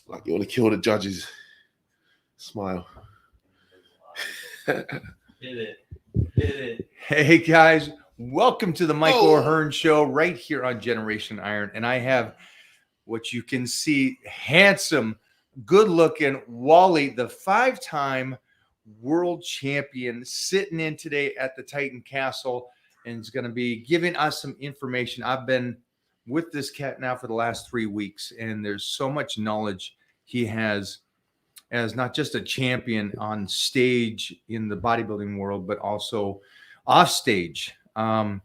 Like you want to kill the judges. Smile. Hit it. Hey guys, welcome to the Michael O'Hearn Show right here on Generation Iron. And I have what you can see, handsome, good-looking Wally, the 5-time world champion, sitting in today at the Titan Castle and is going to be giving us some information. I've been with this cat now for the last 3 weeks, and there's so much knowledge he has as not just a champion on stage in the bodybuilding world, but also off stage. So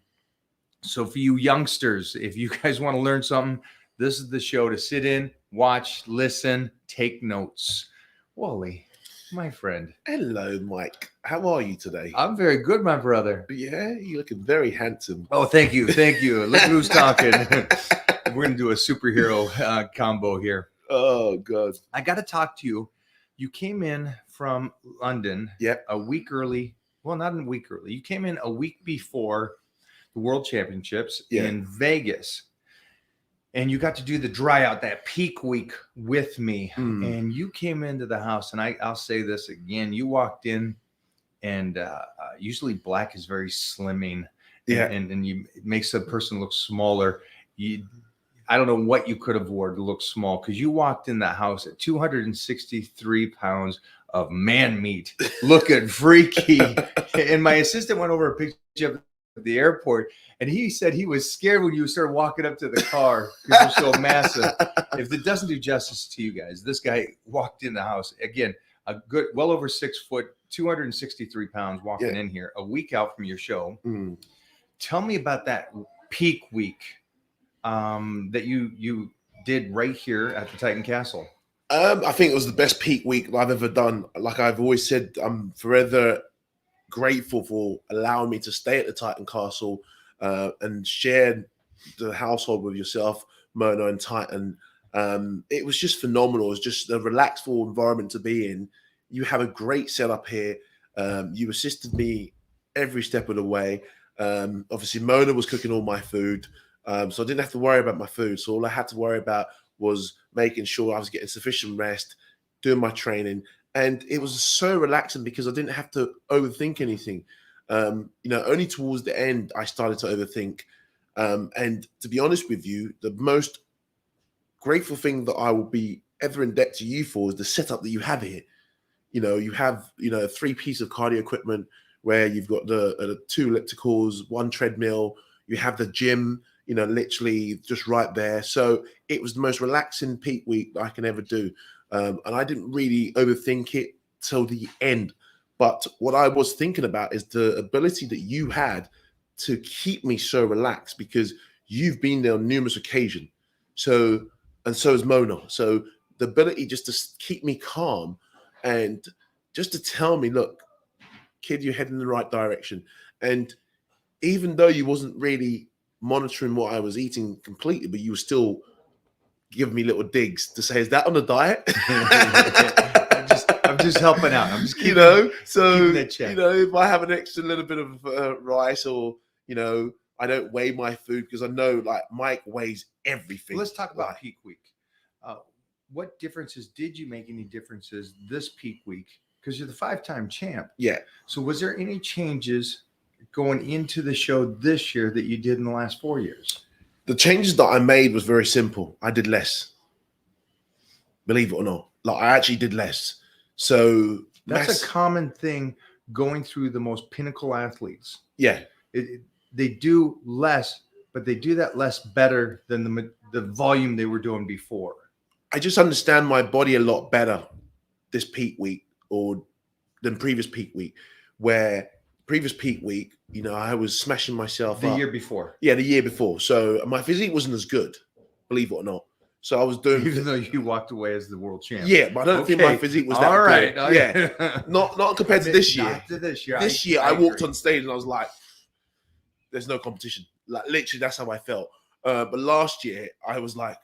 for you youngsters, if you guys want to learn something, this is the show to sit in, watch, listen, take notes. Wally, my friend. Hello, Mike. How are you today? I'm very good, my brother. Yeah, you're looking very handsome. Oh, thank you. Thank you. Look who's talking. We're going to do a superhero combo here. Oh, God. I got to talk to you. You came in from London a week early. Well, not a week early. You came in a week before the World Championships in Vegas. And you got to do the dry out, that peak week with me. And you came into the house, and I'll say this again. You walked in, and usually black is very slimming. And it makes a person look smaller. I don't know what you could have worn to look small, because you walked in the house at 263 pounds of man meat, looking freaky. And my assistant went over a picture of the airport, and he said he was scared when you started walking up to the car because you're so massive. If it doesn't do justice to you guys, this guy walked in the house again, a good, well over 6 foot, 263 pounds walking in here a week out from your show. Tell me about that peak week that you did right here at the Titan Castle. I think it was the best peak week I've ever done. Like I've always said, I'm forever grateful for allowing me to stay at the Titan Castle and share the household with yourself, Mona and Titan. It was just phenomenal. It was just a relaxed environment to be in. You have a great setup here. You assisted me every step of the way. Obviously, Mona was cooking all my food. So I didn't have to worry about my food. So all I had to worry about was making sure I was getting sufficient rest, doing my training. And it was so relaxing because I didn't have to overthink anything. Only towards the end, I started to overthink. And to be honest with you, the most grateful thing that I will be ever in debt to you for is the setup that you have here. You have, a 3-piece of cardio equipment where you've got the 2 ellipticals, 1 treadmill, you have the gym, literally just right there. So it was the most relaxing peak week that I can ever do. And I didn't really overthink it till the end. But what I was thinking about is the ability that you had to keep me so relaxed, because you've been there on numerous occasions. So is Mona. So the ability just to keep me calm and just to tell me, look, kid, you're heading in the right direction. And even though you wasn't really monitoring what I was eating completely, but you were still giving me little digs to say, is that on a diet? I'm just helping out. I'm just keeping, so that check. If I have an extra little bit of rice, or I don't weigh my food, because I know like Mike weighs everything. Let's talk about peak week. What differences did you make? Any differences this peak week? Because you're the 5-time champ. Yeah. So was there any changes going into the show this year that you did in the last 4 years? The changes that I made was very simple. I did less. Believe it or not. Like I actually did less. So that's a common thing going through the most pinnacle athletes. Yeah. They do less, but they do that less better than the volume they were doing before. I just understand my body a lot better this peak week than previous peak week, where previous peak week, I was smashing myself the up. year before. Yeah, the year before. So my physique wasn't as good, believe it or not. So I was doing, even though you walked away as the world champ. Yeah, but I don't think my physique was that all right. good. Yeah, not compared to this year. Not to this year. This year, I walked on stage and I was like, "There's no competition." Like literally, that's how I felt. But last year, I was like,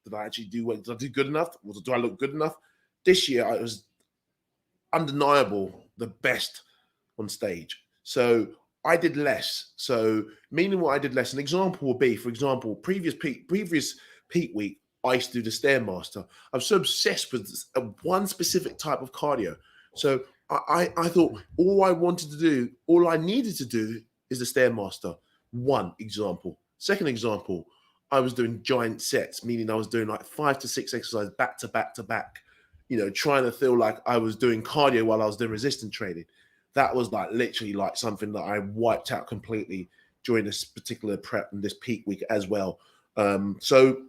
"Did I actually do? Did I do good enough? Do I look good enough?" This year, I was undeniable, the best on stage. So I did less. So meaning what I did less. An example would be, for example, previous peak week, I used to do the Stairmaster. I'm so obsessed with one specific type of cardio. So I thought all I needed to do is the Stairmaster. One example. Second example, I was doing giant sets, meaning I was doing like 5 to 6 exercises back to back to back, trying to feel like I was doing cardio while I was doing resistance training. That was like literally like something that I wiped out completely during this particular prep and this peak week as well. So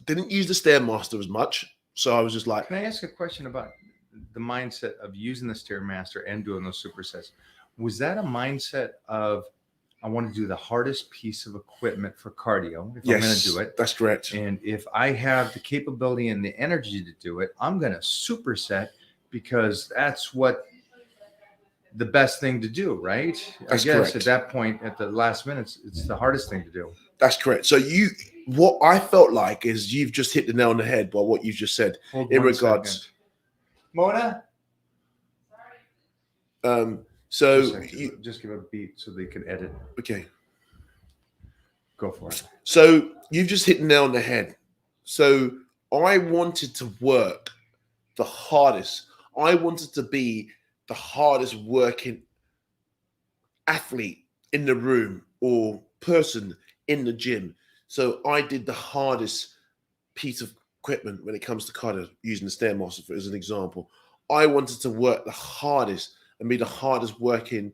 didn't use the Stairmaster as much. So I was just like, can I ask a question about the mindset of using the Stairmaster and doing those supersets? Was that a mindset of, I want to do the hardest piece of equipment for cardio if I'm going to do it? That's correct. And if I have the capability and the energy to do it, I'm going to superset, because that's what the best thing to do, right? That's I guess correct. At that point, at the last minutes, it's the hardest thing to do. That's correct. So what I felt like is you've just hit the nail on the head by what you just said. Hold in one regards. Second. Mona? So just give a beat so they can edit. Okay. Go for it. So you've just hit the nail on the head. So I wanted to work the hardest. I wanted to be the hardest working athlete in the room or person in the gym. So I did the hardest piece of equipment when it comes to cardio, using the Stairmaster as an example. I wanted to work the hardest and be the hardest working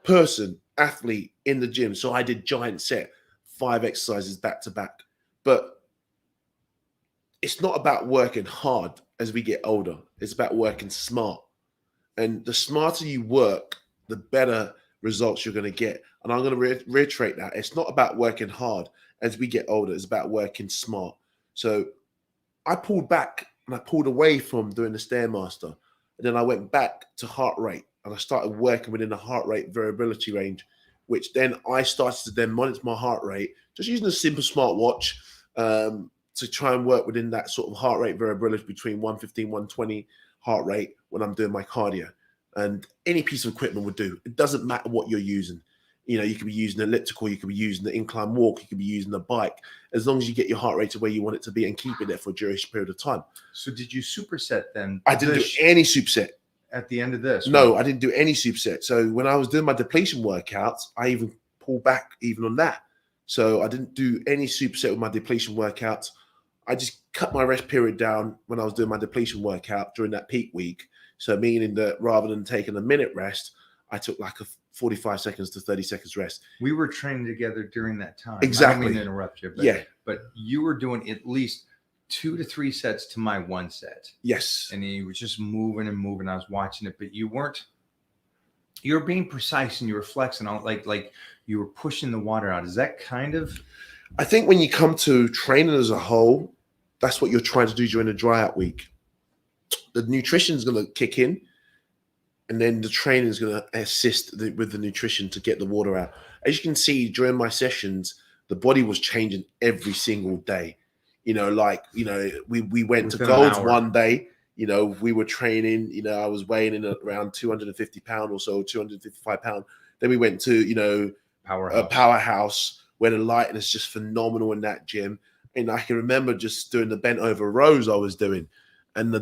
person, athlete in the gym. So I did giant set, 5 exercises back to back. But it's not about working hard as we get older. It's about working smart. And the smarter you work, the better results you're going to get. And I'm going to reiterate that. It's not about working hard as we get older. It's about working smart. So I pulled back and I pulled away from doing the Stairmaster. And then I went back to heart rate and I started working within the heart rate variability range, which then I started to then monitor my heart rate, just using a simple smartwatch to try and work within that sort of heart rate variability between 115, 120 heart rate when I'm doing my cardio. And any piece of equipment would do. It doesn't matter what you're using. You could be using elliptical, you could be using the incline walk, you could be using a bike, as long as you get your heart rate to where you want it to be and keep it there for a duration period of time. So did you superset then? I didn't do any superset. At the end of this? No, right? I didn't do any superset. So when I was doing my depletion workouts, I even pulled back even on that. So I didn't do any superset with my depletion workouts. I just cut my rest period down when I was doing my depletion workout during that peak week. So meaning that rather than taking a minute rest, I took like a 45 seconds to 30 seconds rest. We were training together during that time. Exactly. I don't mean to interrupt you, but you were doing at least 2 to 3 sets to my 1 set. Yes. And he was just moving and moving. I was watching it, but you were being precise and you were flexing on like you were pushing the water out. Is that kind of? I think when you come to training as a whole, that's what you're trying to do during the dry out week. The nutrition is going to kick in, and then the training is going to assist with the nutrition to get the water out. As you can see during my sessions, the body was changing every single day. We went to Golds one day. We were training. I was weighing in around 250 pounds or so, 255 pounds. Then we went to Powerhouse, where the lighting is just phenomenal in that gym. And I can remember just doing the bent over rows I was doing. And my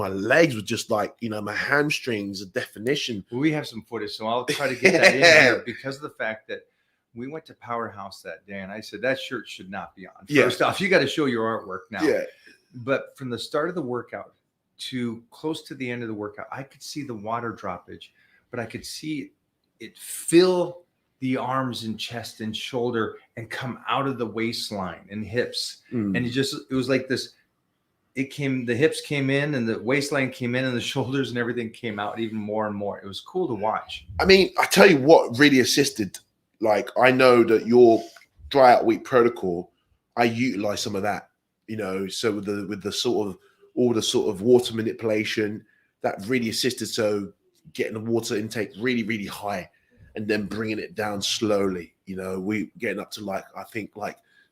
legs were just like, my hamstrings, a definition. Well, we have some footage, so I'll try to get that in here because of the fact that we went to Powerhouse that day, and I said, that shirt should not be on. First off, you got to show your artwork now. Yeah. But from the start of the workout to close to the end of the workout, I could see the water droppage, but I could see it fill the arms and chest and shoulder and come out of the waistline and hips. And it was like this. The hips came in and the waistline came in and the shoulders and everything came out even more and more. It was cool to watch. I mean, I tell you what really assisted. Like, I know that your dry out week protocol, I utilize some of that, so with the sort of all the sort of water manipulation that really assisted. So getting the water intake really, really high and then bringing it down slowly, we getting up to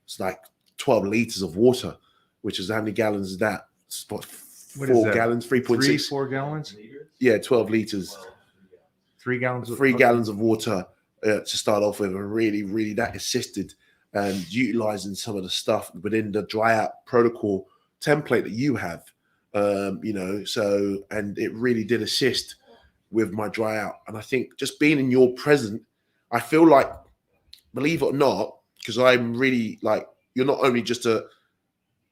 it's like 12 liters of water, which is how many gallons is that? It's what 4 gallons, 3.6. 4 gallons? Yeah, 12 liters. 3 gallons. 3 gallons of water to start off with, and really, really that assisted. and utilizing some of the stuff within the dry out protocol template that you have. And it really did assist with my dry out. And I think just being in your present, I feel like, believe it or not, because I'm really like, you're not only just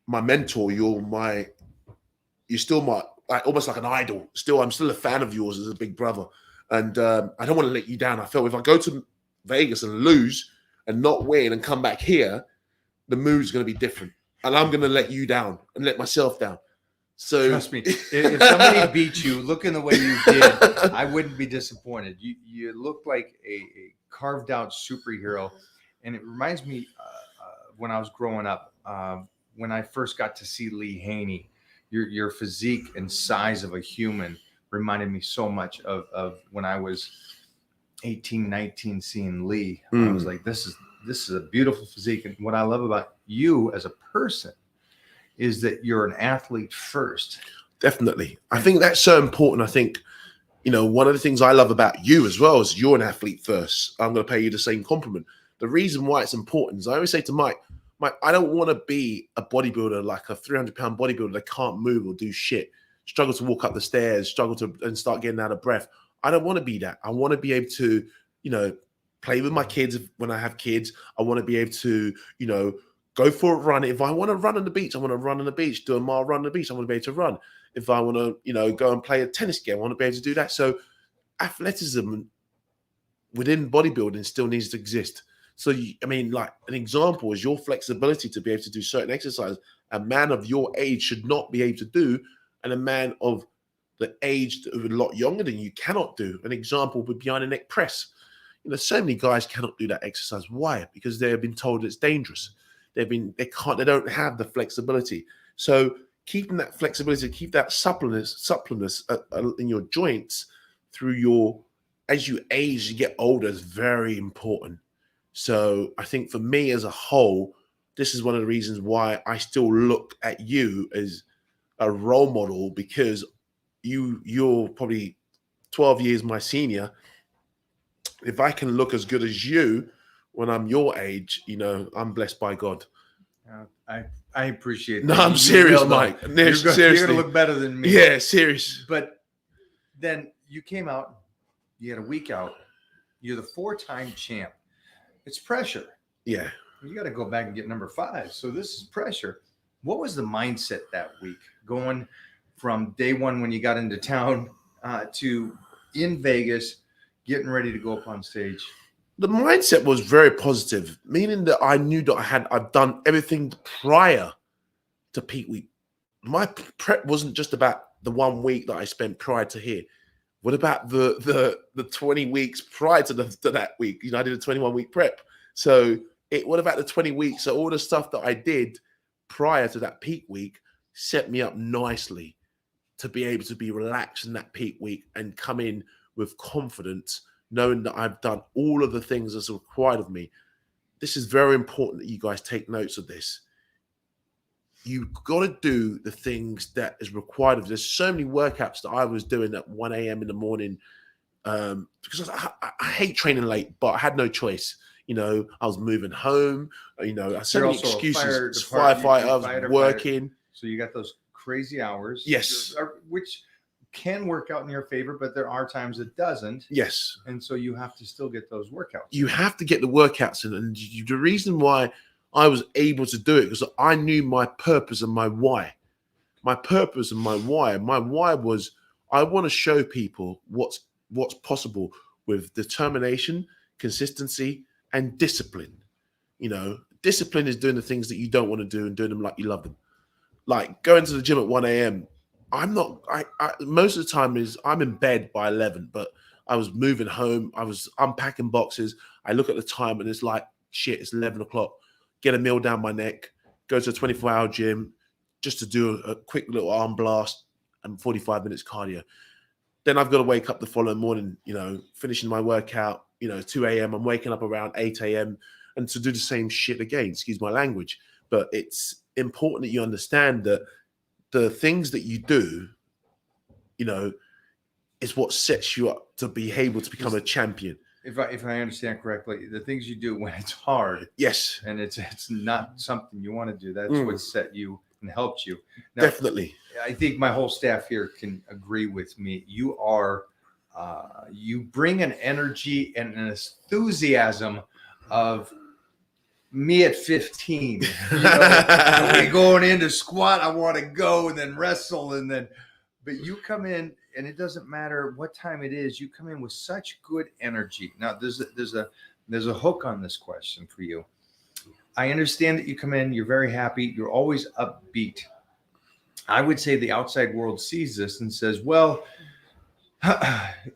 my mentor, you're still my, like, almost like an idol. I'm still a fan of yours as a big brother. And I don't want to let you down. I felt if I go to Vegas and lose and not win and come back here, the mood's going to be different. And I'm going to let you down and let myself down. So trust me, if somebody beat you looking the way you did, I wouldn't be disappointed. You look like a carved out superhero. And it reminds me when I was growing up, when I first got to see Lee Haney, your physique and size of a human reminded me so much of when I was 18, 19, seeing Lee. I was like, this is a beautiful physique. And what I love about you as a person is that you're an athlete first. Definitely. I think that's so important. I think, one of the things I love about you as well is you're an athlete first. I'm going to pay you the same compliment. The reason why it's important is I always say to Mike, I don't want to be a bodybuilder, like a 300-pound bodybuilder that can't move or do shit, struggle to walk up the stairs, and start getting out of breath. I don't want to be that. I want to be able to, play with my kids when I have kids. I want to be able to, go for a run. If I want to run on the beach, I want to run on the beach, do a mile run on the beach. I want to be able to run. If I want to, go and play a tennis game, I want to be able to do that. So athleticism within bodybuilding still needs to exist. So, like an example is your flexibility to be able to do certain exercises. A man of your age should not be able to do, and a man of the age that a lot younger than you cannot do. An example would be behind the neck press. So many guys cannot do that exercise. Why? Because they have been told it's dangerous. They don't have the flexibility. So keeping that flexibility, keep that suppleness in your joints as you age, you get older, is very important. So I think for me as a whole, this is one of the reasons why I still look at you as a role model, because you're probably 12 years my senior. If I can look as good as you when I'm your age, I'm blessed by God. I appreciate that. No, I'm serious, Mike. Seriously. You're going to look better than me. Yeah, serious. But then you came out, you had a week out, you're the 4-time champ. It's pressure. Yeah. You got to go back and get number 5. So this is pressure. What was the mindset that week going from day one when you got into town to in Vegas, getting ready to go up on stage? The mindset was very positive, meaning that I knew that I'd done everything prior to peak week. My prep wasn't just about the 1 week that I spent prior to here. What about the 20 weeks prior to that week? I did a 21-week prep. So what about the 20 weeks? So all the stuff that I did prior to that peak week set me up nicely to be able to be relaxed in that peak week and come in with confidence, knowing that I've done all of the things that's required of me. This is very important that you guys take notes of this. You've got to do the things that is required of you. There's so many workouts that I was doing at 1 a.m. in the morning because I hate training late, but I had no choice. I was moving home. I so many excuses. Firefighter, I was working. So you got those crazy hours. Yes. Which can work out in your favor, but there are times it doesn't. Yes. And so you have to still get those workouts. You have to get the workouts in. And the reason why I was able to do it because I knew my purpose and my why. My purpose and my why. My why was I want to show people what's possible with determination, consistency, and discipline. Discipline is doing the things that you don't want to do and doing them like you love them. Like going to the gym at 1 a.m. Most of the time I'm in bed by 11, but I was moving home. I was unpacking boxes. I look at the time and it's like, shit, it's 11 o'clock. Get a meal down my neck, go to a 24-hour gym just to do a quick little arm blast and 45 minutes cardio. Then I've got to wake up the following morning, finishing my workout, 2 a.m. I'm waking up around 8 a.m. and to do the same shit again, excuse my language. But it's important that you understand that the things that you do, is what sets you up to be able to become a champion. if I understand correctly, the things you do when it's hard, yes, and it's not something you want to do, that's what set you and helped you. Now, definitely. I think my whole staff here can agree with me. You are, you bring an energy and an enthusiasm of me at 15. You know, we going into squat, I want to go, and then wrestle, and then, but you come in, and it doesn't matter what time it is. You come in with such good energy. Now, there's a hook on this question for you. I understand that you come in, you're very happy, you're always upbeat. I would say the outside world sees this and says, well,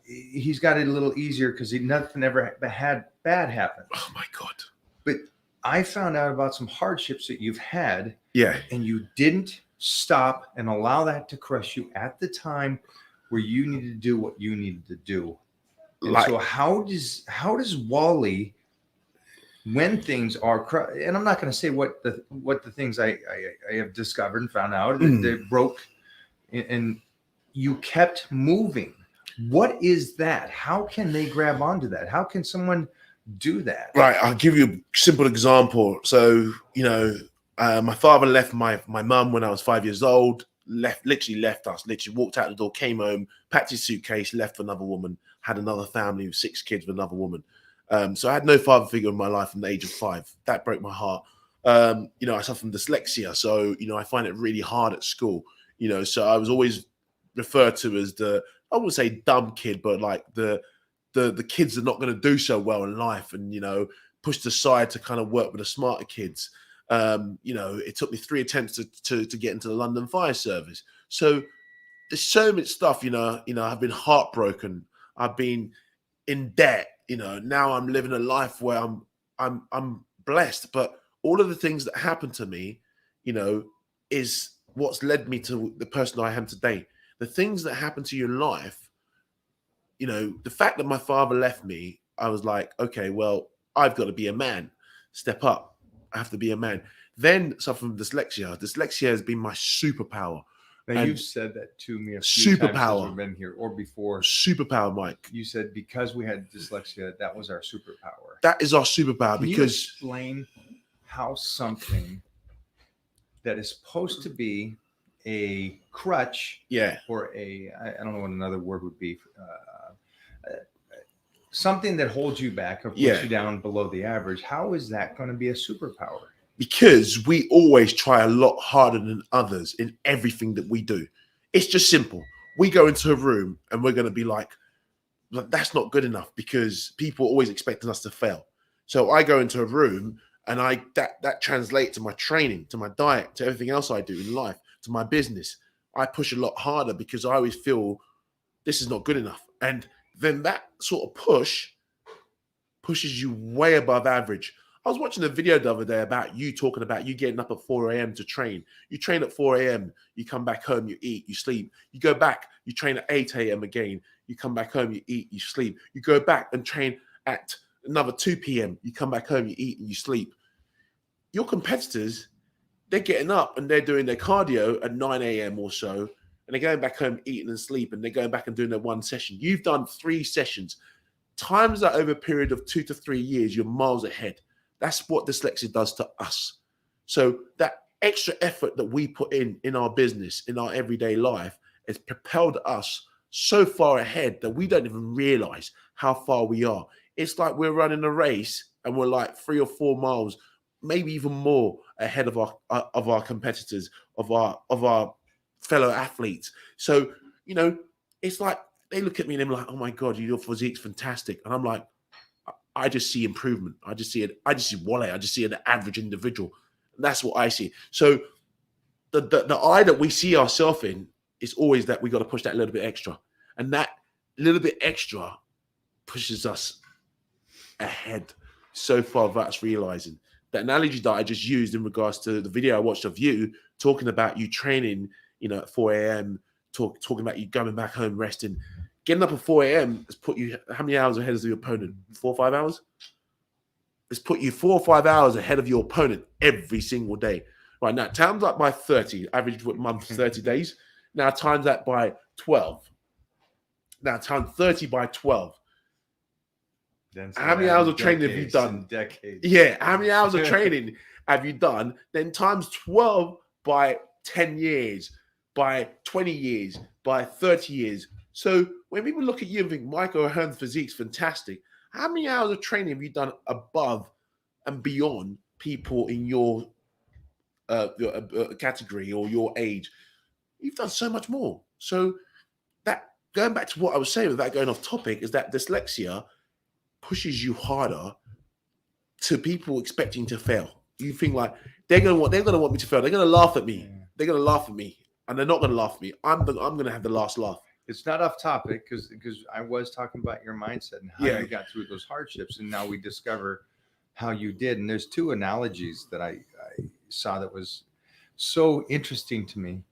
he's got it a little easier because nothing ever had bad happen. Oh my God. But I found out about some hardships that you've had. Yeah. And you didn't stop and allow that to crush you at the time where you needed to do what you needed to do. And so how does Wally, when things are, and I'm not going to say what the things I have discovered and found out that they broke, and you kept moving. What is that? How can they grab onto that? How can someone do that? Right. I'll give you a simple example. So, you know, my father left my mum when I was 5 years old, literally left us, literally walked out the door, came home, packed his suitcase, left for another woman, had another family with 6 kids with another woman. So I had no father figure in my life from the age of 5. That broke my heart. You know, I suffer from dyslexia. So, you know, I find it really hard at school, you know, so I was always referred to as I wouldn't say dumb kid, but like the kids that are not going to do so well in life, and, you know, pushed aside to kind of work with the smarter kids. You know, it took me 3 attempts to get into the London Fire Service. So there's so much stuff, you know, I've been heartbroken. I've been in debt, you know, now I'm living a life where I'm blessed, but all of the things that happened to me, you know, is what's led me to the person I am today. The things that happen to you in life, you know, the fact that my father left me, I was like, okay, well, I've got to be a man, step up. I have to be a man. Then suffer from dyslexia. Dyslexia has been my superpower. Now, you've said that to me a few times since we've been here or before. Superpower, Mike. You said because we had dyslexia, that was our superpower. That is our superpower. Can because you explain how something that is supposed to be a crutch, or I don't know what another word would be, something that holds you back or puts you down below the average, how is that going to be a superpower? Because we always try a lot harder than others in everything that we do. It's just simple. We go into a room and we're going to be like, that's not good enough, because people are always expecting us to fail. So I go into a room and that translates to my training, to my diet, to everything else I do in life, to my business. I push a lot harder because I always feel this is not good enough. And then that sort of pushes you way above average. I was watching a video the other day about you talking about you getting up at 4 a.m. to train. You train at 4 a.m., you come back home, you eat, you sleep. You go back, you train at 8 a.m. again. You come back home, you eat, you sleep. You go back and train at another 2 p.m. You come back home, you eat and you sleep. Your competitors, they're getting up and they're doing their cardio at 9 a.m. or so, and they're going back home, eating and sleeping. They're going back and doing their 1 session. You've done 3 sessions. Times that over a period of 2 to 3 years, you're miles ahead. That's what dyslexia does to us. So that extra effort that we put in our business, in our everyday life, has propelled us so far ahead that we don't even realize how far we are. It's like we're running a race and we're like 3 or 4 miles, maybe even more ahead of our competitors, of our fellow athletes. So, you know, it's like they look at me and they're like, oh my God, your physique's fantastic. And I'm like, I just see improvement. I just see Wally. I just see an average individual. And that's what I see. So the eye that we see ourselves in is always that we got to push that little bit extra. And that little bit extra pushes us ahead so far without us realizing. The analogy that I just used in regards to the video I watched of you talking about you training, you know, at 4 a.m., talking about you going back home, resting. Getting up at 4 a.m. has put you how many hours ahead of your opponent? 4 or 5 hours? It's put you 4 or 5 hours ahead of your opponent every single day. Right now, times that by 30, average month 30 days. Now times that by 12. Now times 30 by 12. how many hours of training have you done? Decades. Yeah, how many hours of training have you done? Then times 12 by 10 years, by 20 years, by 30 years. So when people look at you and think Michael O'Hearn's physique's fantastic, how many hours of training have you done above and beyond people in your category or your age? You've done so much more. So that, going back to what I was saying without going off topic, is that dyslexia pushes you harder to people expecting to fail. You think like they're gonna want me to fail. They're gonna laugh at me. Yeah. They're gonna laugh at me, and they're not gonna laugh at me. I'm gonna have the last laugh. It's not off topic because I was talking about your mindset and how you got through those hardships, and now we discover how you did. And there's two analogies that I saw that was so interesting to me.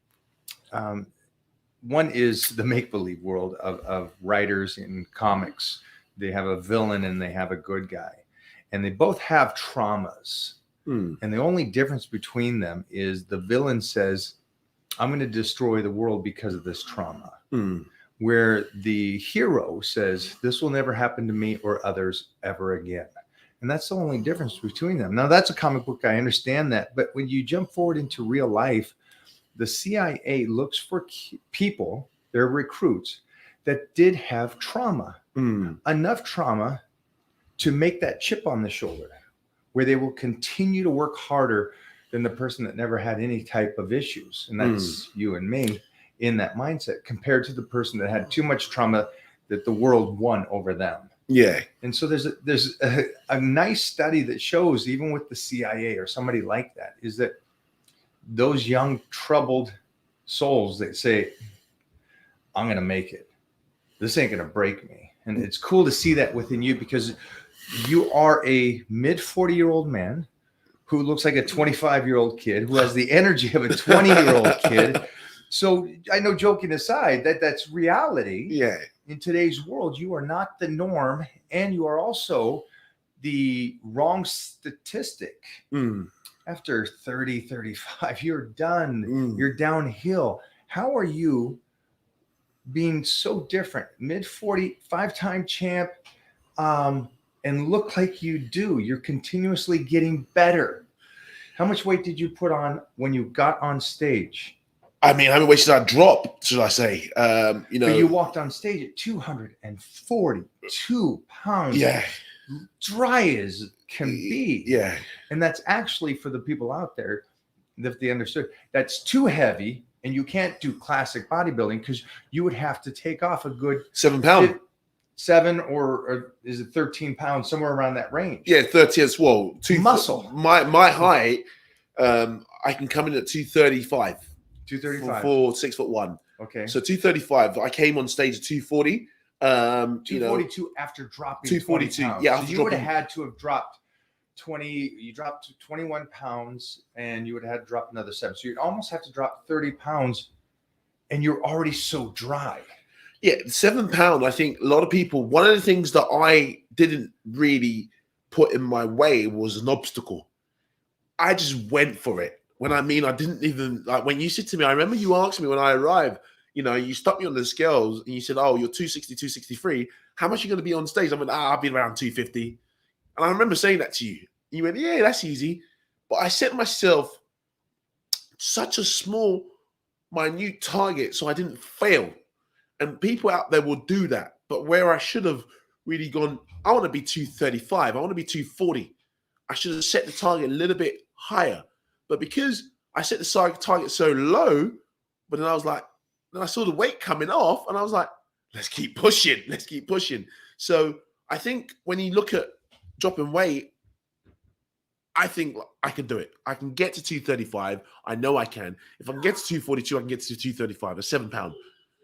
One is the make-believe world of writers in comics. They have a villain and they have a good guy, and they both have traumas. And the only difference between them is the villain says, I'm going to destroy the world because of this trauma. Where the hero says, this will never happen to me or others ever again. And that's the only difference between them. Now, that's a comic book. I understand that. But when you jump forward into real life, the CIA looks for people, their recruits, that did have trauma, enough trauma to make that chip on the shoulder, where they will continue to work harder than the person that never had any type of issues. And that's you and me in that mindset, compared to the person that had too much trauma that the world won over them. Yeah. And so there's a nice study that shows, even with the CIA or somebody like that, is that those young troubled souls that say, I'm going to make it. This ain't going to break me. And it's cool to see that within you, because you are a mid 40-year-old man who looks like a 25-year-old kid, who has the energy of a 20-year-old kid. So I know, joking aside, that's reality. Yeah. In today's world, you are not the norm, and you are also the wrong statistic. After 30, 35, you're done. You're downhill. How are you being so different? Mid 40, 5-time champ, and look like you do. You're continuously getting better. How much weight did you put on when you got on stage? I mean, how many weight should I drop, should I say? But you walked on stage at 242 pounds. Yeah. Dry as can be. Yeah. And that's actually, for the people out there, if they understood, that's too heavy, and you can't do classic bodybuilding because you would have to take off a good 7 pounds. 7 or is it 13 pounds, somewhere around that range? Yeah, 30 as well. Muscle. My height, I can come in at 235. 235 for 6'1". Okay. So 235. I came on stage at 240. 242 after dropping 242. 20 pounds. Yeah, so you would have had to have dropped 20. You dropped to 21 pounds, and you would have had to drop another 7. So you'd almost have to drop 30 pounds, and you're already so dry. Yeah, 7 pounds. I think a lot of people. One of the things that I didn't really put in my way was an obstacle. I just went for it. When I mean, I didn't even, like, when you said to me, I remember you asked me when I arrived, you stopped me on the scales and you said, oh, you're 260, 263. How much are you going to be on stage? I went, I'll be around 250. And I remember saying that to you. You went, yeah, that's easy. But I set myself such a small, minute target so I didn't fail. And people out there will do that. But where I should have really gone, I want to be 235. I want to be 240. I should have set the target a little bit higher. But because I set the target so low, but then I was like, then I saw the weight coming off and I was like, let's keep pushing. Let's keep pushing. So I think when you look at dropping weight, I think I can do it. I can get to 235. I know I can. If I can get to 242, I can get to 235, a 7 pound.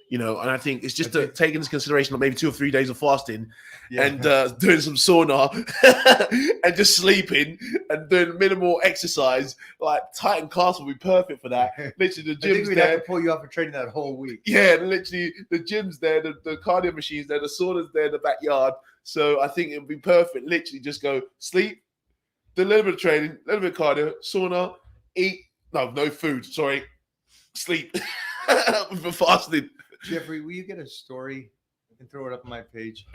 And I think it's just taking into consideration of maybe 2 or 3 days of fasting and doing some sauna and just sleeping and doing minimal exercise. Like Titan Castle will be perfect for that. Literally, the gym's I think we'd there. have to pull you off for training that whole week. Yeah, literally, the gym's there, the cardio machines there, the sauna's there in the backyard. So I think it would be perfect. Literally, just go sleep, do a little bit of training, a little bit of cardio, sauna, eat. No food. Sorry, sleep for fasting. Jeffrey, will you get a story and throw it up on my page?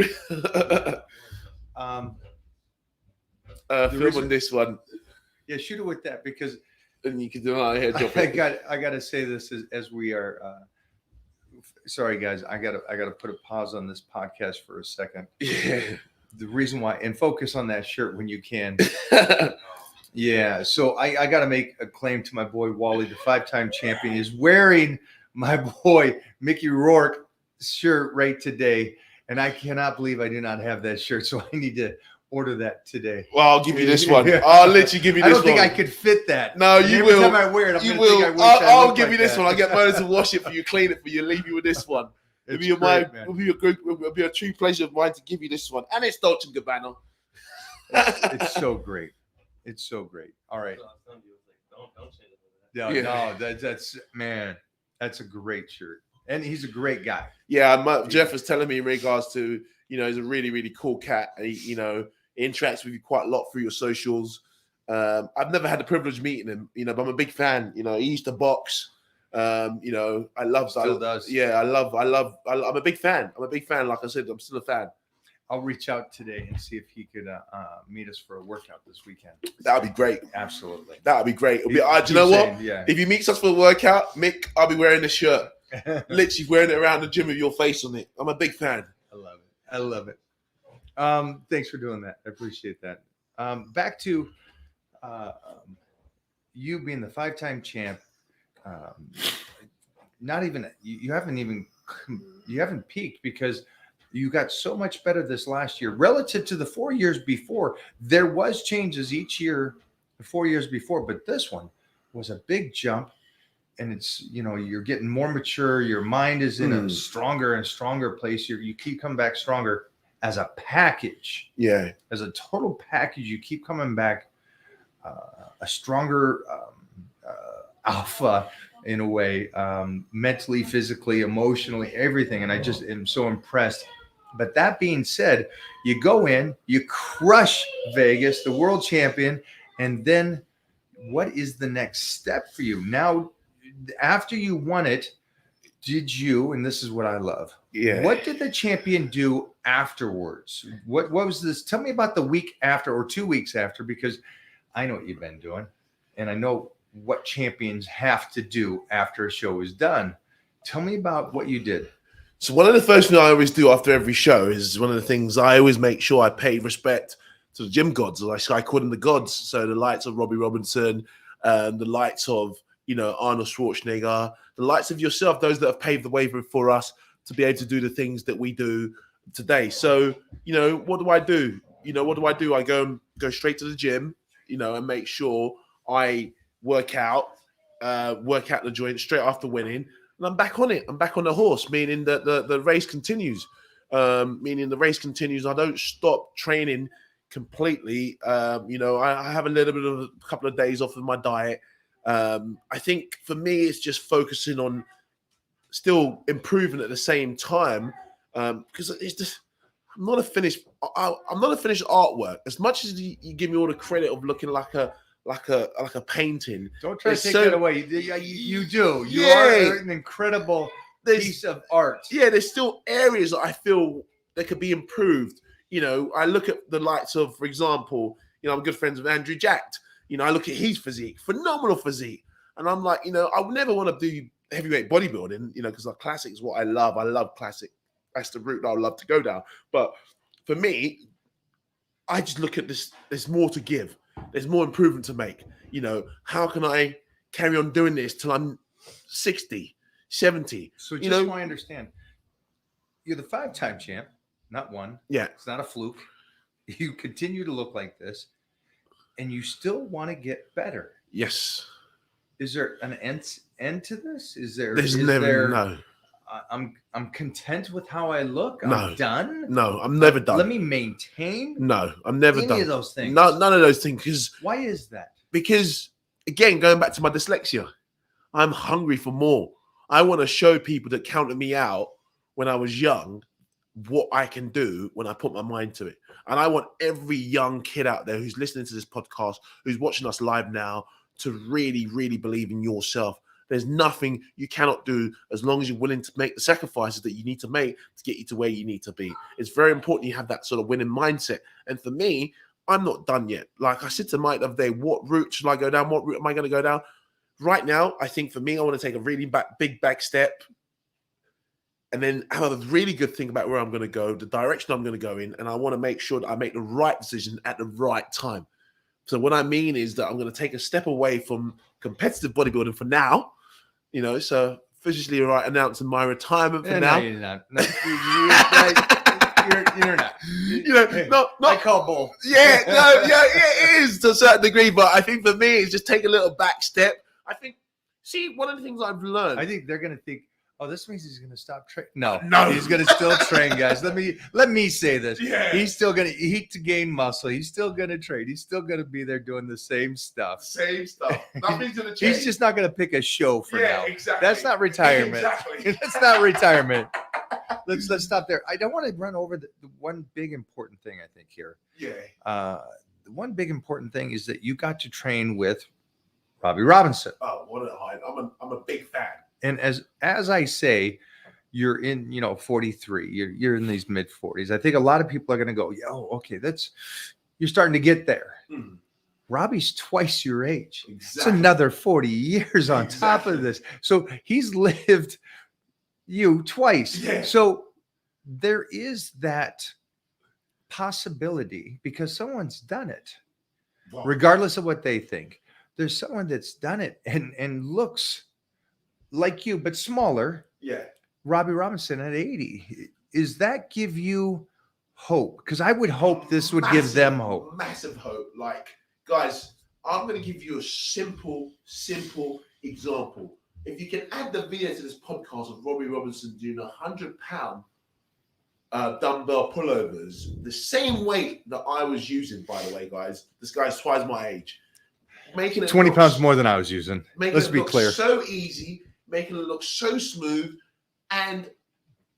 Film on this one. Yeah, shoot it with that because. And you can do another hair drop. I got to say this as we are. Sorry, guys. I got to put a pause on this podcast for a second. Yeah. The reason why, and focus on that shirt when you can. Yeah. So I got to make a claim to my boy Wally, the 5-time champion, is wearing my boy Mickey Rourke shirt right today, and I cannot believe I do not have that shirt. So I need to order that today. Well, I'll give you this one. I'll let you give you this one. I don't think I could fit that. No, you will. Every time I wear it, you will. I'll give you this one. I'll get Mona to wash it for you, clean it for you, leave you with this one. It'll be a true pleasure of mine to give you this one. And it's Dolce & Gabbana. It's so great. It's so great. All right. No, that's man, that's a great shirt. And he's a great guy. Yeah, Jeff was telling me in regards to, he's a really, really cool cat. He, interacts with you quite a lot through your socials. I've never had the privilege of meeting him, but I'm a big fan. He used to box. I love. Still does. Yeah, I'm a big fan. Like I said, I'm still a fan. I'll reach out today and see if he could meet us for a workout this weekend. That would be great. Absolutely. That would be great. Do you know what? Yeah. If he meets us for a workout, Mick, I'll be wearing this shirt. Literally wearing it around the gym with your face on it. I'm a big fan. I love it. Thanks for doing that. I appreciate that. Back to you being the 5-time champ. Not even you haven't peaked because you got so much better this last year relative to the 4 years before. There was changes each year, the 4 years before, but this one was a big jump. And it's, you're getting more mature. Your mind is in a stronger and stronger place. You keep coming back stronger as a package. Yeah. As a total package, you keep coming back a stronger alpha in a way, mentally, physically, emotionally, everything. And I just am so impressed. But that being said, you go in, you crush Vegas, the world champion. And then what is the next step for you? Now, after you won it, did you, and this is what I love. Yeah. What did the champion do afterwards? What was this? Tell me about the week after or 2 weeks after, because I know what you've been doing and I know what champions have to do after a show is done. Tell me about what you did. So one of the first things I always do after every show is one of the things I always make sure I pay respect to the gym gods. I call them the gods. So the likes of Robbie Robinson, the likes of, Arnold Schwarzenegger, the likes of yourself, those that have paved the way for us to be able to do the things that we do today. So, what do I do? I go straight to the gym, and make sure I work out the joint straight after winning. And I'm back on it. I'm back on the horse, meaning that the race continues. I don't stop training completely. I have a couple of days off of my diet. I think for me, it's just focusing on still improving at the same time, because it's just I'm not a finished artwork. As much as you give me all the credit of looking like a painting, don't try to take that away. You do. You are an incredible piece of art. Yeah, there's still areas that I feel that could be improved. I look at the likes of, for example, I'm good friends with Andrew Jacked. I look at his physique, phenomenal physique. And I'm like, I would never want to do heavyweight bodybuilding, because like classic is what I love. I love classic. That's the route that I would love to go down. But for me, I just look at this. There's more to give. There's more improvement to make. How can I carry on doing this till I'm 60, 70? So just so I understand, you're the 5-time champ, not one. Yeah. It's not a fluke. You continue to look like this. And you still want to get better. Yes. Is there an end to this? No. I'm content with how I look. No. I'm done. No, I'm never done. Let me maintain. No, I'm never done. Any of those things. No, none of those things. Why is that? Because again, going back to my dyslexia, I'm hungry for more. I want to show people that counted me out when I was young what I can do when I put my mind to it. And I want every young kid out there who's listening to this podcast, who's watching us live now, to really, really believe in yourself, There's nothing you cannot do as long as you're willing to make the sacrifices that you need to make to get you to where you need to be. It's very important you have that sort of winning mindset. And for me, I'm not done yet. Like I said to Mike the other day, what route should I go down? What route am I going to go down? Right now, I think for me, I want to take a really big back step and then have a really good think about where I'm going to go, the direction I'm going to go in. And I want to make sure that I make the right decision at the right time. So what I mean is that I'm going to take a step away from competitive bodybuilding for now, so officially announcing my retirement for now. No, you're not. No, you're not. I call bull. Yeah, it is to a certain degree, but I think for me, it's just take a little back step. I think, one of the things I've learned. I think they're going to think, oh, this means he's going to stop training. No, he's going to still train, guys. Let me say this. Yeah. He's still going to eat to gain muscle. He's still going to train. He's still going to be there doing the same stuff. Nothing's going to change. He's just not going to pick a show for now. Exactly. That's not retirement. Exactly. That's not retirement. Let's stop there. I don't want to run over the one big important thing, I think, here. Yeah. The one big important thing is that you got to train with Robbie Robinson. Oh, what a high. I'm a big fan. And as I say, you're in, 43. You're in these mid 40s. I think a lot of people are going to go, okay, you're starting to get there. Mm. Robbie's twice your age. Exactly. It's another 40 years on top of this. So he's lived you twice. Yeah. So there is that possibility because someone's done it, regardless of what they think. There's someone that's done it and looks like you, but smaller. Yeah. Robbie Robinson at 80. Does that give you hope? Because I would hope this would give them hope. Massive hope. Like, guys, I'm going to give you a simple example. If you can add the video to this podcast of Robbie Robinson doing 100-pound dumbbell pullovers, the same weight that I was using, by the way, guys. This guy's twice my age. Making it 20 pounds more than I was using. Let's be clear. So easy, making it look so smooth, and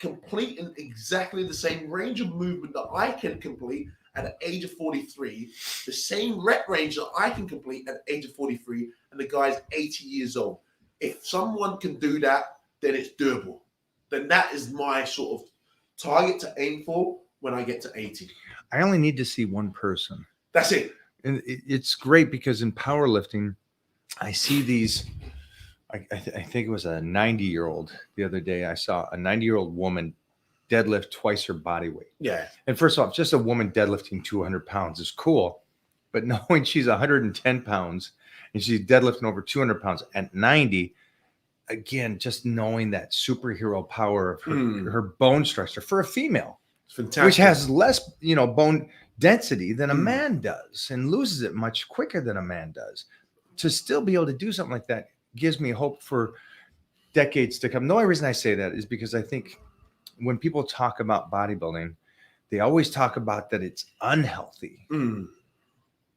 completing exactly the same range of movement that I can complete at the age of 43, the same rep range that I can complete at the age of 43, and the guy's 80 years old. If someone can do that, then it's doable. Then that is my sort of target to aim for when I get to 80. I only need to see one person. That's it. And it's great because in powerlifting, I see these. I think it was a 90-year-old the other day. I saw a 90-year-old woman deadlift twice her body weight. Yeah. And first off, just a woman deadlifting 200 pounds is cool. But knowing she's 110 pounds and she's deadlifting over 200 pounds at 90, again, just knowing that superhero power of her bone structure for a female, it's fantastic, which has less, bone density than a man does and loses it much quicker than a man does. To still be able to do something like that gives me hope for decades to come. The only reason I say that is because I think when people talk about bodybuilding, they always talk about that it's unhealthy. And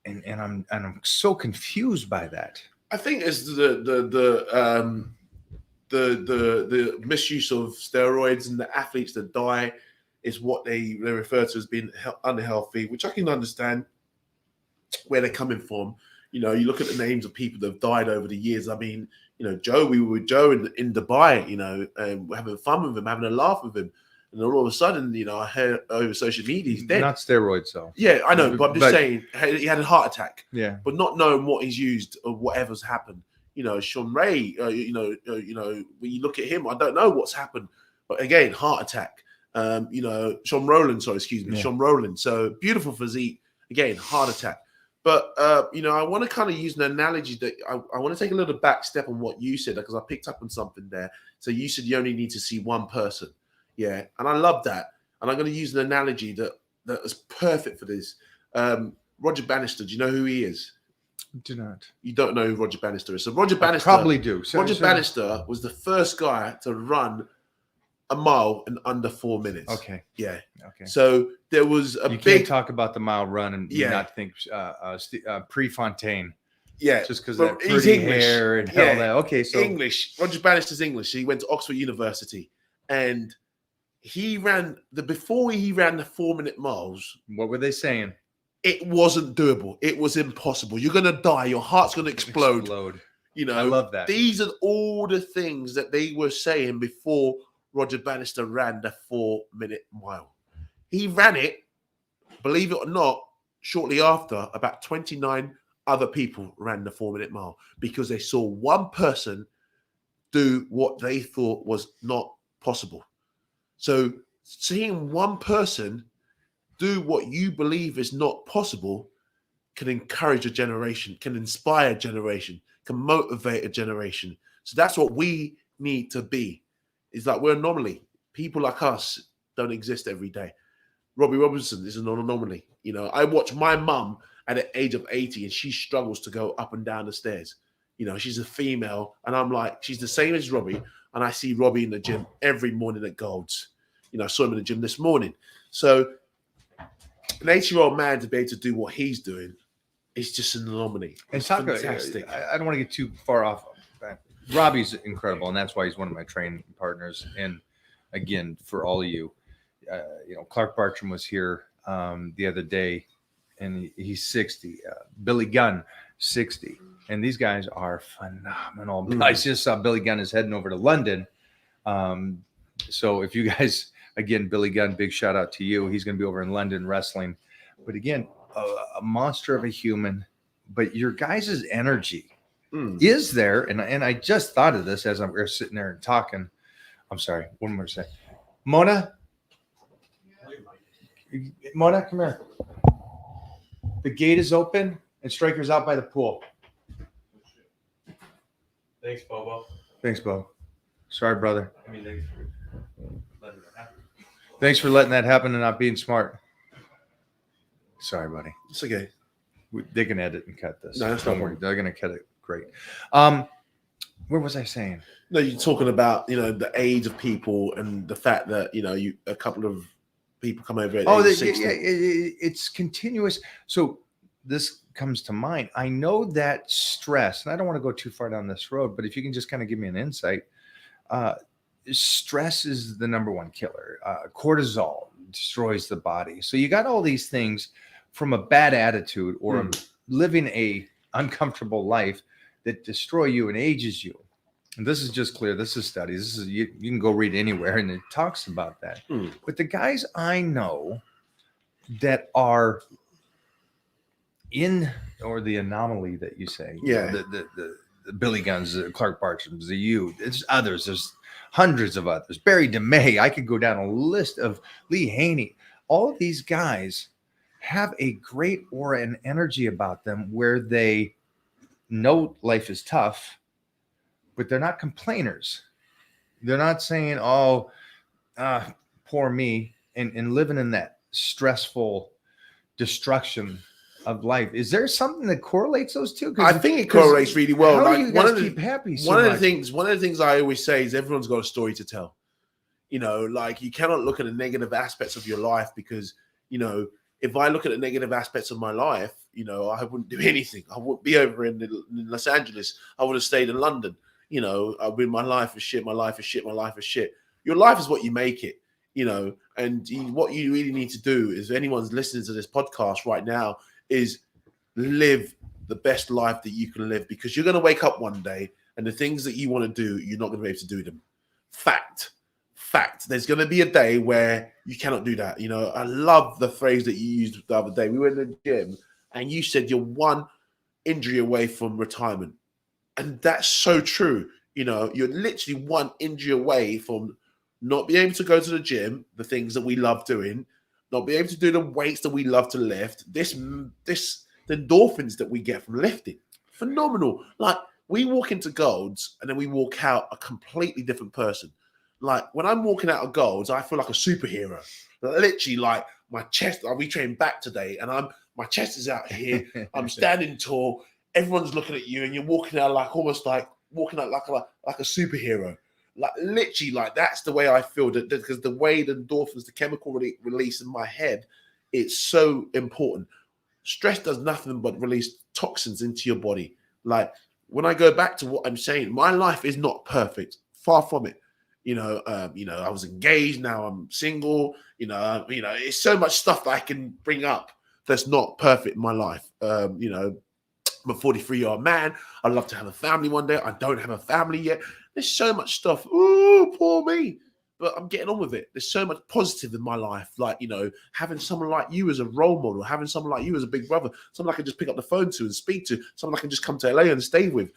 I'm so confused by that. I think it's the misuse of steroids and the athletes that die is what they refer to as being unhealthy, which I can understand where they're coming from. You look at the names of people that have died over the years. I mean, Joe, we were with Joe in Dubai, having fun with him, having a laugh with him. And all of a sudden, I heard over social media, he's dead. Not steroids, though. Yeah, I know, but I'm just saying, he had a heart attack. Yeah. But not knowing what he's used or whatever's happened. Sean Ray, when you look at him, I don't know what's happened. But again, heart attack. Sean Rowland, Sean Rowland. So beautiful physique. Again, heart attack. But, I want to kind of use an analogy that I want to take a little back step on what you said, because I picked up on something there. So you said you only need to see one person. Yeah. And I love that. And I'm going to use an analogy that is perfect for this. Roger Bannister, do you know who he is? Do not. You don't know who Roger Bannister is. So Roger Bannister. I probably do. Roger Bannister was the first guy to run a mile in under 4 minutes. Okay. Yeah. Okay. So there was you can't talk about the mile run and not think Prefontaine. Yeah. Just because that pretty hair and all that. Okay. So English. Roger Bannister's English. He went to Oxford University, and he ran before he ran the 4-minute miles. What were they saying? It wasn't doable. It was impossible. You're gonna die. Your heart's gonna explode. You know, I love that. These are all the things that they were saying before Roger Bannister ran the 4-minute mile. He ran it, believe it or not, shortly after, about 29 other people ran the 4-minute mile because they saw one person do what they thought was not possible. So seeing one person do what you believe is not possible can encourage a generation, can inspire a generation, can motivate a generation. So that's what we need to be. It's like we're an anomaly. People like us don't exist every day. Robbie Robinson is an anomaly. You know, I watch my mum at the age of 80 and she struggles to go up and down the stairs. You know, she's a female and I'm like, she's the same as Robbie. And I see Robbie in the gym every morning at Gold's. You know, I saw him in the gym this morning. So an 80-year-old man to be able to do what he's doing is just an anomaly. It's fantastic. I don't want to get too far off. Robbie's incredible, and that's why he's one of my training partners. And again, for all of you, you know, Clark Bartram was here the other day, and he's 60. Billy Gunn, 60. And these guys are phenomenal. I just saw Billy Gunn is heading over to London. So if you guys, again, Billy Gunn, big shout out to you. He's going to be over in London wrestling. But again, a monster of a human. But your guys' energy is there. And I just thought of this as we're sitting there and talking. I'm sorry. One more second. Mona, come here. The gate is open and Striker's out by the pool. Thanks, Bobo. Thanks, Bo. Sorry, brother. I mean, thanks for letting that happen. Thanks for letting that happen and not being smart. Sorry, buddy. It's okay. They can edit and cut this. No, that's Don't not worry. worry. They're going to cut it great. Where was I saying? No, you're talking about, you know, the age of people and the fact that, you know, a couple of people come over at age 60. It's continuous. So this comes to mind. I know that stress, and I don't want to go too far down this road, but if you can just kind of give me an insight, stress is the number one killer. Cortisol destroys the body. So you got all these things from a bad attitude or living a uncomfortable life that destroy you and ages you. And this is just clear. This is studies. This is you can go read anywhere, and it talks about that. But the guys I know that are in, or the anomaly that you say, the Billy Guns, the Clark Bartrams, it's others. There's hundreds of others. Barry DeMay. I could go down a list of Lee Haney. All of these guys have a great aura and energy about them where they know life is tough, but they're not complainers. They're not saying, oh, poor me, and living in that stressful destruction of life. Is there something that correlates those two? I think it correlates really well. How do you guys keep happy so one much? of the things I always say is everyone's got a story to tell. You know, like you cannot look at the negative aspects of your life because, you know, if I look at the negative aspects of my life, you know, I wouldn't do anything. I wouldn't be over in Los Angeles. I would have stayed in London. You know, my life is shit. My life is shit. My life is shit. Your life is what you make it, you know, and what you really need to do is, if anyone's listening to this podcast right now, is live the best life that you can live, because you're going to wake up one day and the things that you want to do, you're not going to be able to do them. Fact. There's going to be a day where you cannot do that. You know, I love the phrase that you used the other day. We were in the gym and you said you're one injury away from retirement. And that's so true. You know, you're literally one injury away from not being able to go to the gym, the things that we love doing, not being able to do the weights that we love to lift, the endorphins that we get from lifting. Phenomenal. Like, we walk into Gold's and then we walk out a completely different person. Like, when I'm walking out of Gold's, I feel like a superhero. Literally, like, my chest, we trained back today, and my chest is out here. I'm standing tall. Everyone's looking at you, and you're walking out like almost like walking out like a superhero. Like, literally, like, that's the way I feel, because the way the endorphins, the chemical release in my head, it's so important. Stress does nothing but release toxins into your body. Like, when I go back to what I'm saying, my life is not perfect. Far from it. You know, I was engaged. Now I'm single. You know, it's so much stuff that I can bring up that's not perfect in my life. You know, I'm a 43-year-old man. I'd love to have a family one day. I don't have a family yet. There's so much stuff. Ooh, poor me. But I'm getting on with it. There's so much positive in my life. Like, having someone like you as a role model, having someone like you as a big brother, someone I can just pick up the phone to and speak to, someone I can just come to LA and stay with.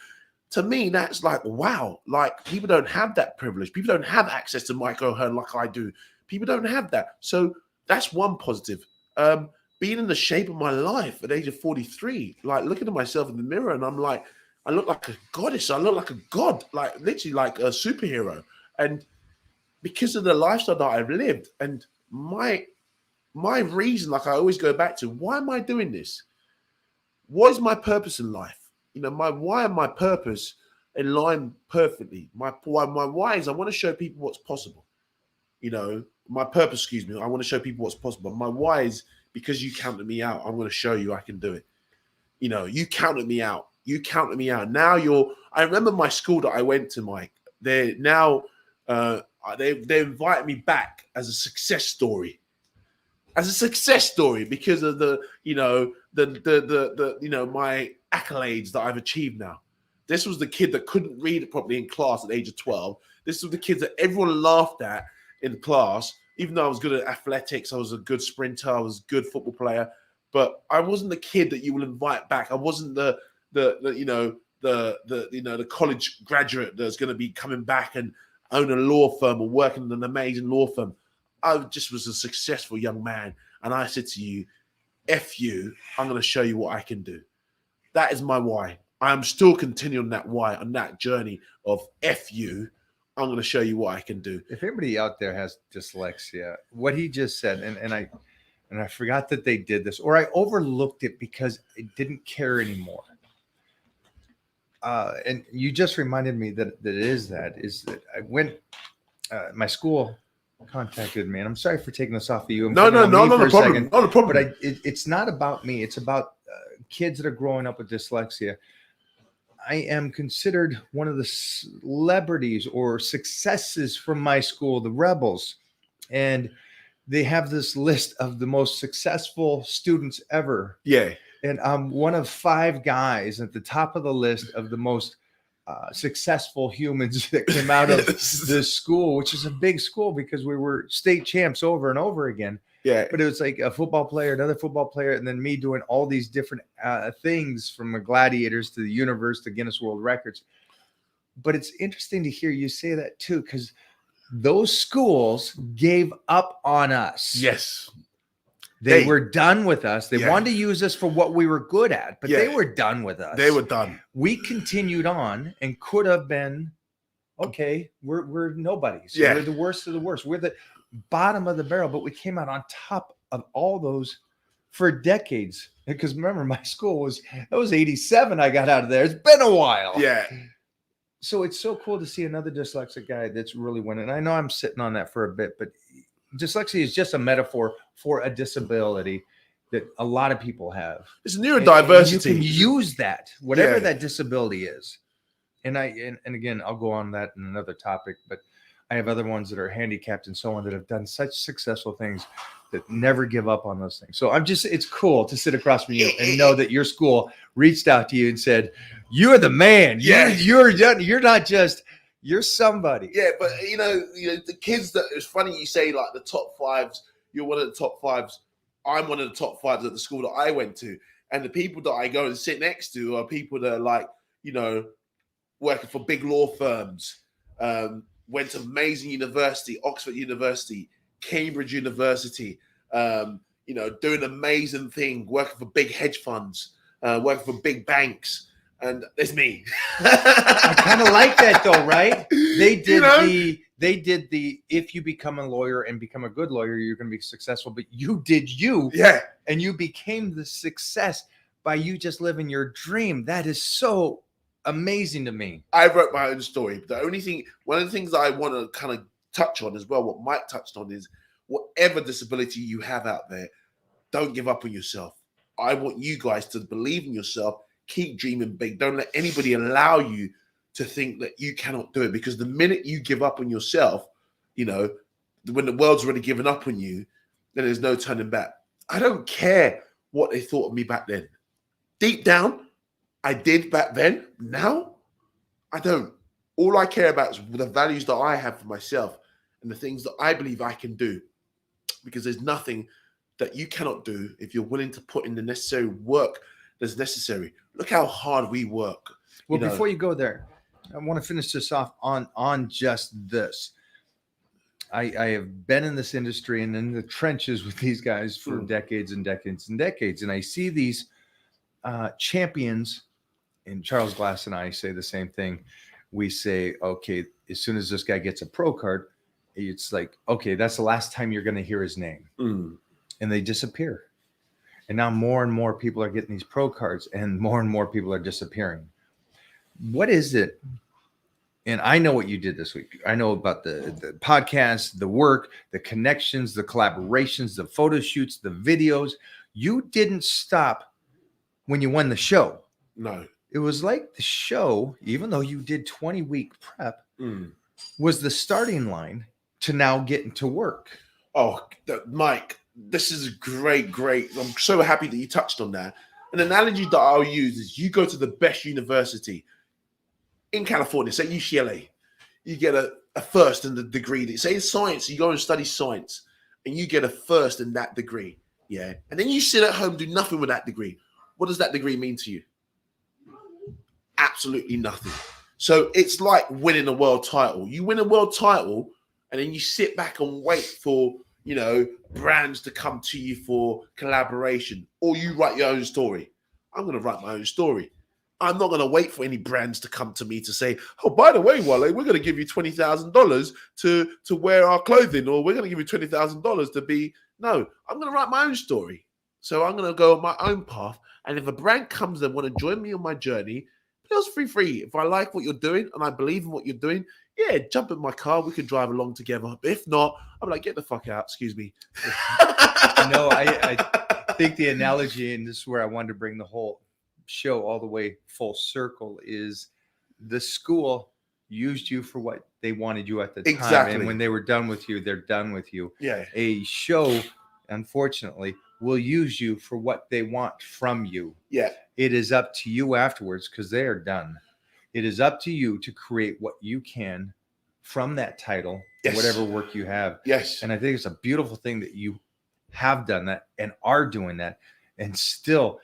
To me, that's like, wow. Like, people don't have that privilege. People don't have access to Mike O'Hearn like I do. People don't have that. So that's one positive. Being in the shape of my life at the age of 43, like looking at myself in the mirror, and I'm like, I look like a goddess. I look like a god, like literally like a superhero. And because of the lifestyle that I've lived and my reason, like I always go back to, why am I doing this? What is my purpose in life? My why and my purpose align perfectly. My why is I want to show people what's possible. My purpose, I want to show people what's possible. My why is because you counted me out. I'm going to show you I can do it. You counted me out. You counted me out. Now I remember my school that I went to, Mike. They're now, they invite me back as a success story. As a success story because of the my accolades that I've achieved now. This was the kid that couldn't read properly in class at the age of 12. This was the kid that everyone laughed at in class, even though I was good at athletics, I was a good sprinter, I was a good football player, but I wasn't the kid that you will invite back. I wasn't the college graduate that's going to be coming back and own a law firm or working in an amazing law firm. I just was a successful young man. And I said to you, F you, I'm going to show you what I can do. That is my why. I am still continuing that why, on that journey of F you, I'm going to show you what I can do. If anybody out there has dyslexia, what he just said, and I forgot that they did this, or I overlooked it because I didn't care anymore. And you just reminded me that is that I went, my school contacted me, and I'm sorry for taking this off of you. No, not a problem. Not a problem. But it's not about me. It's about kids that are growing up with dyslexia. I am considered one of the celebrities or successes from my school, the Rebels. And they have this list of the most successful students ever. Yeah. And I'm one of 5 guys at the top of the list of the most successful humans that came out of this school, which is a big school because we were state champs over and over again. Yeah. But it was like a football player, another football player, and then me doing all these different things from the Gladiators to the Universe to Guinness World Records. But it's interesting to hear you say that too, because those schools gave up on us. Yes. They were done with us. They wanted to use us for what we were good at, but they were done with us. They were done. We continued on and could have been, okay, we're nobodies. Yeah. We're the worst of the worst. We're the bottom of the barrel, but we came out on top of all those for decades. Because remember, my school was 87. I got out of there. It's been a while. Yeah. So it's so cool to see another dyslexic guy that's really winning. I know I'm sitting on that for a bit, but dyslexia is just a metaphor for a disability that a lot of people have. It's neurodiversity. And you can use that, whatever that disability is. And again, I'll go on that in another topic, but I have other ones that are handicapped and so on that have done such successful things that never give up on those things. So it's cool to sit across from you and know that your school reached out to you and said, you're the man. Yeah. You're not just, you're somebody. Yeah, but the kids that, it's funny you say like the top 5s, you're one of the top 5s. I'm one of the top 5s at the school that I went to. And the people that I go and sit next to are people that are like, working for big law firms, went to amazing university, Oxford University, Cambridge University, doing amazing thing, working for big hedge funds, working for big banks. And it's me. I kind of like that though, right? They did the if you become a lawyer and become a good lawyer, you're going to be successful. But you did you. Yeah. And you became the success by you just living your dream. That is so amazing to me. I wrote my own story. One of the things that I want to kind of touch on as well, what Mike touched on, is whatever disability you have out there, don't give up on yourself. I want you guys to believe in yourself. Keep dreaming big. Don't let anybody allow you to think that you cannot do it, because the minute you give up on yourself, when the world's already given up on you, then there's no turning back. I don't care what they thought of me back then. Deep down, I did back then. Now, I don't. All I care about is the values that I have for myself and the things that I believe I can do. Because there's nothing that you cannot do if you're willing to put in the necessary work that's necessary. Look how hard we work. Well, before you go there, I want to finish this off on just this. I have been in this industry and in the trenches with these guys for decades and decades and decades. And I see these champions, and Charles Glass and I say the same thing. We say, okay, as soon as this guy gets a pro card, it's like, okay, that's the last time you're going to hear his name. And they disappear. And now more and more people are getting these pro cards and more people are disappearing. What is it? And I know what you did this week. I know about the podcast, the work, the connections, the collaborations, the photo shoots, the videos. You didn't stop when you won the show. No. It was like the show, even though you did 20-week prep, was the starting line to now getting to work. Oh, Mike, this is great. I'm so happy that you touched on that. An analogy that I'll use is you go to the best university in California, say UCLA, you get a first in the degree. Say it's science, you go and study science, and you get a first in that degree. Yeah. And then you sit at home, do nothing with that degree. What does that degree mean to you? Absolutely nothing. So it's like winning a world title. You win a world title, and then you sit back and wait for, brands to come to you for collaboration, or you write your own story. I'm going to write my own story. I'm not going to wait for any brands to come to me to say, oh, by the way, Wale, we're going to give you $20,000 to wear our clothing, or we're going to give you $20,000 to be. No, I'm going to write my own story. So I'm going to go on my own path. And if a brand comes and want to join me on my journey, feels free. If I like what you're doing and I believe in what you're doing, yeah, jump in my car. We can drive along together. But if not, I'm like, get the fuck out. Excuse me. No, I think the analogy, and this is where I wanted to bring the whole show all the way full circle, is the school used you for what they wanted you at the time. Exactly. And when they were done with you, they're done with you. Yeah. A show, unfortunately, will use you for what they want from you. Yeah. It is up to you afterwards, because they are done. It is up to you to create what you can from that title, yes, whatever work you have. Yes. And I think it's a beautiful thing that you have done that and are doing that. And still,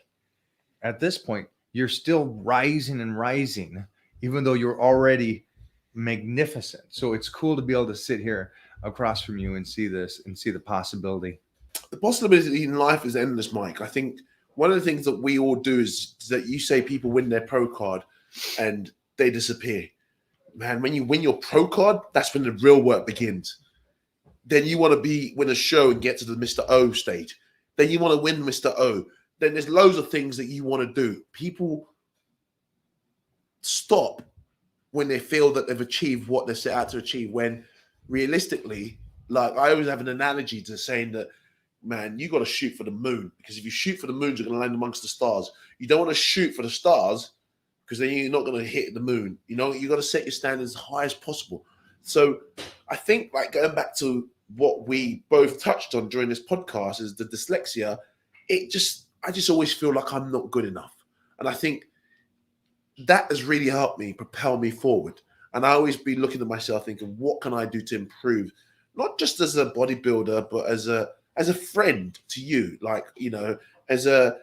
at this point, you're still rising and rising, even though you're already magnificent. So it's cool to be able to sit here across from you and see this and see the possibility. The possibility in life is endless, Mike. I think one of the things that we all do is that you say people win their pro card and they disappear. Man, when you win your pro card, that's when the real work begins. Then you want to win a show and get to the Mr. O stage. Then you want to win Mr. O. Then there's loads of things that you want to do. People stop when they feel that they've achieved what they set out to achieve, when realistically, like I always have an analogy to saying that, man, you got to shoot for the moon, because if you shoot for the moon, you're going to land amongst the stars. You don't want to shoot for the stars, because then you're not going to hit the moon. You got to set your standards as high as possible. So I think, like, going back to what we both touched on during this podcast is the dyslexia. I just always feel like I'm not good enough. And I think that has really helped me propel me forward. And I always be looking at myself thinking, what can I do to improve? Not just as a bodybuilder, but as a friend to you, like, as a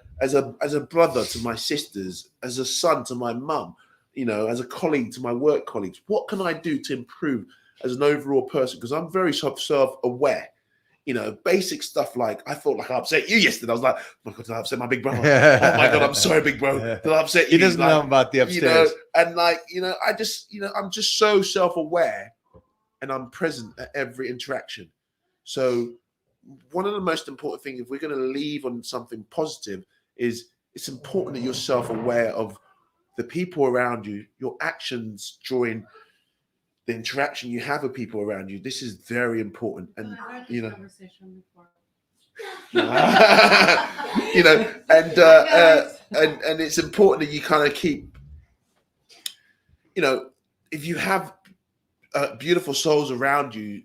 brother to my sisters, as a son to my mum, as a colleague to my work colleagues. What can I do to improve as an overall person? Because I'm very self-aware. Basic stuff like, I felt like I upset you yesterday. I was like, oh my God, did I upset my big brother? Oh my God, I'm sorry, big bro. Did I upset you? He doesn't know about the upstairs. I'm just so self-aware, and I'm present at every interaction. So one of the most important things, if we're going to leave on something positive, is it's important that you're self-aware of the people around you, your actions during the interaction you have with people around you. This is very important. And, conversation before. And it's important that you kind of keep, if you have beautiful souls around you,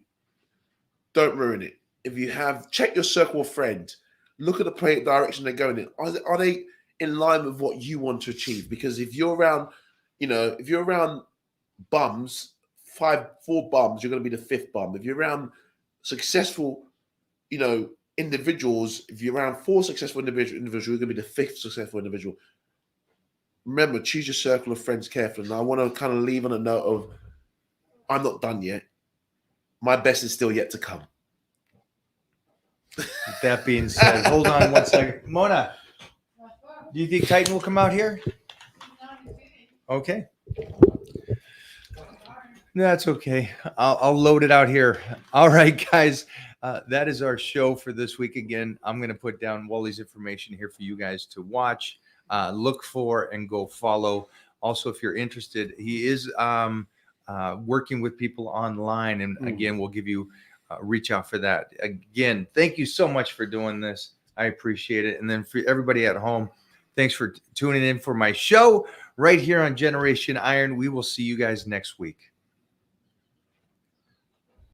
don't ruin it. If you have, check your circle of friends, look at the direction they're going in. Are they in line with what you want to achieve. Because if you're around, if you're around bums, 4 bums, you're going to be the 5th bum. If you're around successful, individuals, if you're around 4 successful individuals, you're going to be the 5th successful individual. Remember, choose your circle of friends carefully. And I want to kind of leave on a note of, I'm not done yet. My best is still yet to come. With that being said, hold on one second. Mona, do you think Titan will come out here? Okay. That's okay. I'll load it out here. All right, guys. That is our show for this week. Again, I'm going to put down Wally's information here for you guys to watch, look for, and go follow. Also, if you're interested, he is working with people online. And again, we'll give you reach out for that. Again, thank you so much for doing this. I appreciate it. And then for everybody at home, thanks for tuning in for my show right here on Generation Iron. We will see you guys next week.